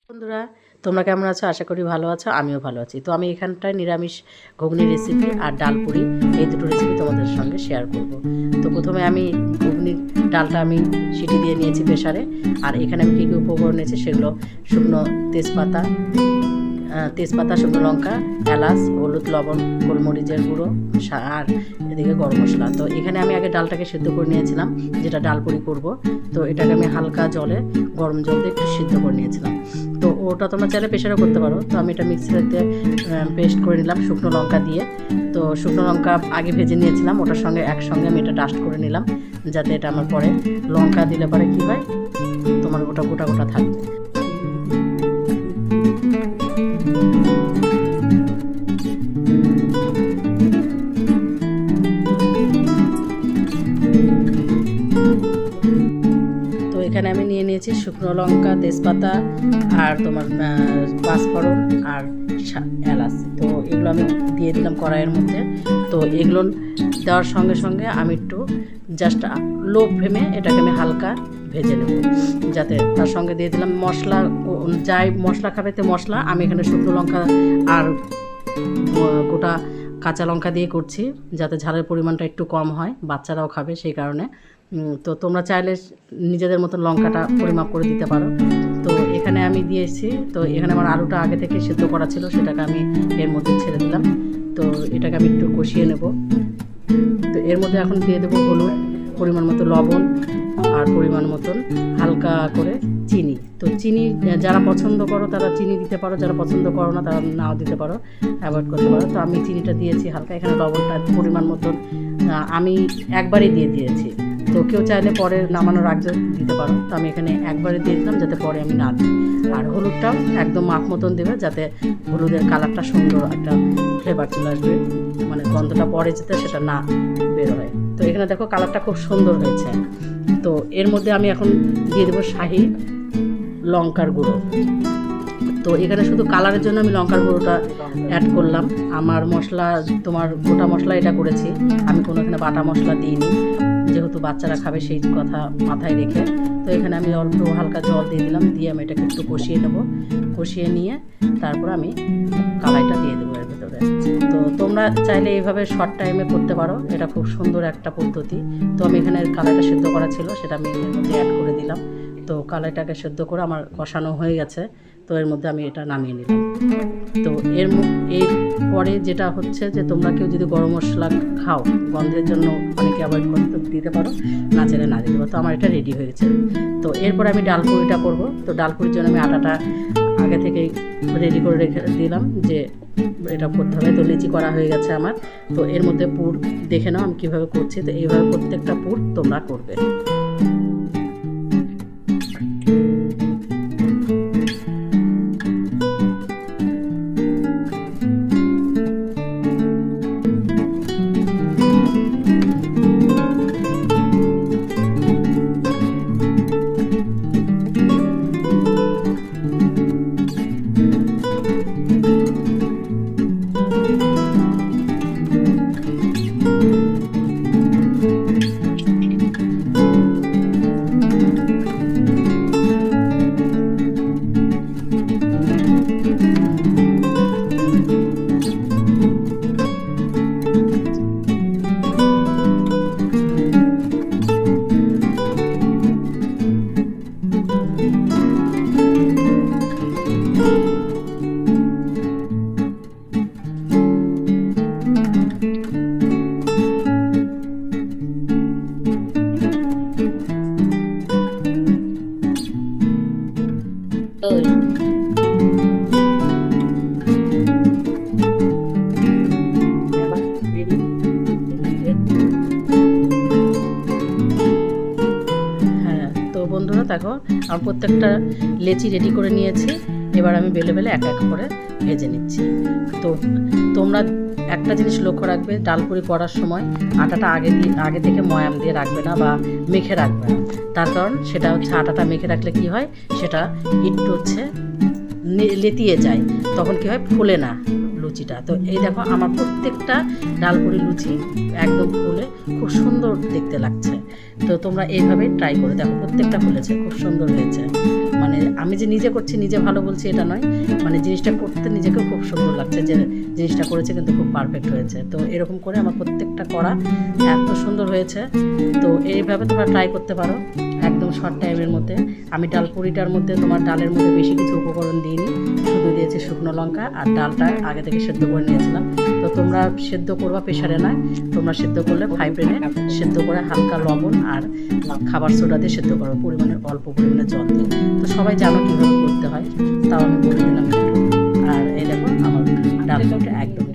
বন্ধুরা, তোমরা কেমন আছো? আশা করি ভালো আছো, আমিও ভালো আছি। তো আমি এখানটায় নিরামিষ ঘুগনি রেসিপি আর ডাল পুরি এই দুটো রেসিপি তোমাদের সঙ্গে শেয়ার করব। তো প্রথমে আমি ঘুগনির ডালটা আমি সিটি দিয়ে নিয়েছি প্রেসারে। আর এখানে আমি কী কী উপকরণ নিয়েছি সেগুলো: শুকনো তেজপাতা, শুকনো লঙ্কা, এলাচ, হলুদ, লবণ, গোলমরিচের গুঁড়ো আর এদিকে গরম মশলা। তো এখানে আমি আগে ডালটাকে সিদ্ধ করে নিয়েছিলাম, যেটা ডাল পুরি করব। তো এটাকে আমি হালকা জলে, গরম জল দিয়ে একটু সিদ্ধ করে নিয়েছিলাম। তো ওটা তোমরা চাইলে প্রেশারও করতে পারো। তো আমি এটা মিক্সিতে পেস্ট করে নিলাম শুকনো লঙ্কা দিয়ে। তো শুকনো লঙ্কা আগে ভেজে নিয়েছিলাম, ওটার সঙ্গে একসঙ্গে আমি এটা ডাস্ট করে নিলাম, যাতে এটা আমার পরে লঙ্কা দিলে পরে কী হয়, তোমার গোটা গোটা গোটা থাকবে। এখানে আমি নিয়ে নিয়েছি শুকনো লঙ্কা, তেজপাতা আর তোমার পাঁচফোড়ন আর এলাচ। তো এগুলো আমি দিয়ে দিলাম কড়াইয়ের মধ্যে। তো এগুলো দেওয়ার সঙ্গে সঙ্গে আমি একটু জাস্ট লো ফ্লেমে এটাকে আমি হালকা ভেজে নেব, যাতে তার সঙ্গে দিয়ে দিলাম মশলা। যাই মশলা খাবে তো মশলা, আমি এখানে শুকনো লঙ্কা আর গোটা কাঁচা লঙ্কা দিয়ে করছি, যাতে ঝালের পরিমাণটা একটু কম হয়, বাচ্চারাও খাবে সেই কারণে। তো তোমরা চাইলে নিজেদের মতন লঙ্কাটা পরিমাপ করে দিতে পারো। তো এখানে আমি দিয়েছি। তো এখানে আমার আলুটা আগে থেকে সিদ্ধ করা ছিল, সেটাকে আমি এর মধ্যে ছেড়ে দিলাম। তো এটাকে আমি একটু কষিয়ে নেব। তো এর মধ্যে এখন দিয়ে দেবো হলুদ, পরিমাণ মতো লবণ আর পরিমাণ মতন হালকা করে চিনি। তো চিনি যারা পছন্দ করো তারা চিনি দিতে পারো, যারা পছন্দ করো না তারা নাও দিতে পারো, অ্যাভয়েড করতে পারো। তো আমি চিনিটা দিয়েছি হালকা। এখানে লবণটা পরিমাণ মতন আমি একবারই দিয়ে দিয়েছি। তো কেউ চাইলে পরে নামানোর আগে দিতে পারো। তো আমি এখানে একবারে দিয়ে দিলাম, যাতে পরে আমি না দিই। আর হলুদটাও একদম মাপ মতন দেবে, যাতে হলুদের কালারটা সুন্দর একটা ফ্লেভার চলে আসবে, মানে গন্ধটা পরে যেতে সেটা না বের হয়। তো এখানে দেখো কালারটা খুব সুন্দর হয়েছে। তো এর মধ্যে আমি এখন দিয়ে দেবো শাহি লঙ্কার গুঁড়ো। তো এখানে শুধু কালারের জন্য আমি লঙ্কার গুঁড়োটা অ্যাড করলাম। আমার মশলা তোমার গোটা মশলা এটা করেছি, আমি কোনো এখানে বাটা মশলা দিইনি, যেহেতু বাচ্চারা খাবে সেই কথা মাথায় রেখে। তো এখানে আমি অল্প হালকা জল দিয়ে দিলাম, দিয়ে আমি এটাকে একটু কষিয়ে নেব। কষিয়ে নিয়ে তারপর আমি কালাইটা দিয়ে দেবো এর ভেতরে। তো তোমরা চাইলে এইভাবে শর্ট টাইমে করতে পারো, এটা খুব সুন্দর একটা পদ্ধতি। তো আমি এখানে কালাইটা সিদ্ধ করা ছিল, সেটা আমি এর মধ্যে অ্যাড করে দিলাম। তো কালাইটাকে সিদ্ধ করে আমার কষানো হয়ে গেছে। তো এর মধ্যে আমি এটা নামিয়ে নিলাম। তো এর পরে যেটা হচ্ছে যে তোমরা কেউ যদি গরম মশলা খাও, গন্ধের জন্য অনেকে অ্যাভয়েড করতে দিতে পারো, না চাইলে না দিতে পারো। তো আমার এটা রেডি হয়ে গেছে। তো এরপরে আমি ডাল পুরিটা করবো। তো ডাল পুরির জন্য আমি আটাটা আগে থেকে রেডি করে রেখে দিলাম, যে এটা করতে হবে। তো লেচি করা হয়ে গেছে আমার। তো এর মধ্যে পুর দেখে নাও আমি কীভাবে করছি। তো এইভাবে প্রত্যেকটা পুর তোমরা করবে। বন্ধুরা দেখো, আমি প্রত্যেকটা লেচি রেডি করে নিয়েছি। এবার আমি বেলে বেলে এক এক করে ভেজে নিচ্ছি। তো তোমরা একটা জিনিস লক্ষ্য রাখবে, ডাল পুরি করার সময় আটাটা আগে থেকে ময়াম দিয়ে রাখবে না বা মেখে রাখবে না। তার কারণ সেটা হচ্ছে আটাটা মেখে রাখলে কি হয়, সেটা একটু লেতিয়ে যায়, তখন কি হয়, ফুলে না লুচিটা। তো এই দেখো আমার প্রত্যেকটা ডালপুরি লুচি একদম ফুলে খুব সুন্দর দেখতে লাগছে। তো তোমরা এইভাবে ট্রাই করে দেখো, প্রত্যেকটা ফুলেছে, খুব সুন্দর হয়েছে। মানে আমি যে নিজে করছি নিজে ভালো বলছি এটা নয়, মানে জিনিসটা করতে নিজেকেও খুব সুন্দর লাগছে যে জিনিসটা করেছে কিন্তু খুব পারফেক্ট হয়েছে। তো এরকম করে আমার প্রত্যেকটা করা এত সুন্দর হয়েছে। তো এইভাবে তোমরা ট্রাই করতে পারো একদম শর্ট টাইমের মধ্যে। আমি ডাল পুরিটার মধ্যে তোমার ডালের মধ্যে বেশি কিছু উপকরণ দিইনি, শুধু দিয়েছি শুকনো লঙ্কা আর ডালটা আগে থেকে সেদ্ধ করে নিয়েছিলাম। তো তোমরা সেদ্ধ করবা প্রেশারে নয়, তোমরা সেদ্ধ করলে ফ্রাই প্যানে সেদ্ধ করে হালকা লবণ আর খাবার সোডা দিয়ে সেদ্ধ করো, পরিমাণে অল্প পরিমাণে জল দিয়ে। তো সবাই জানো কীভাবে করতে হয়, তাও আমি বলে দিলাম একটু। আর এই দেখো আমার ডাল একদম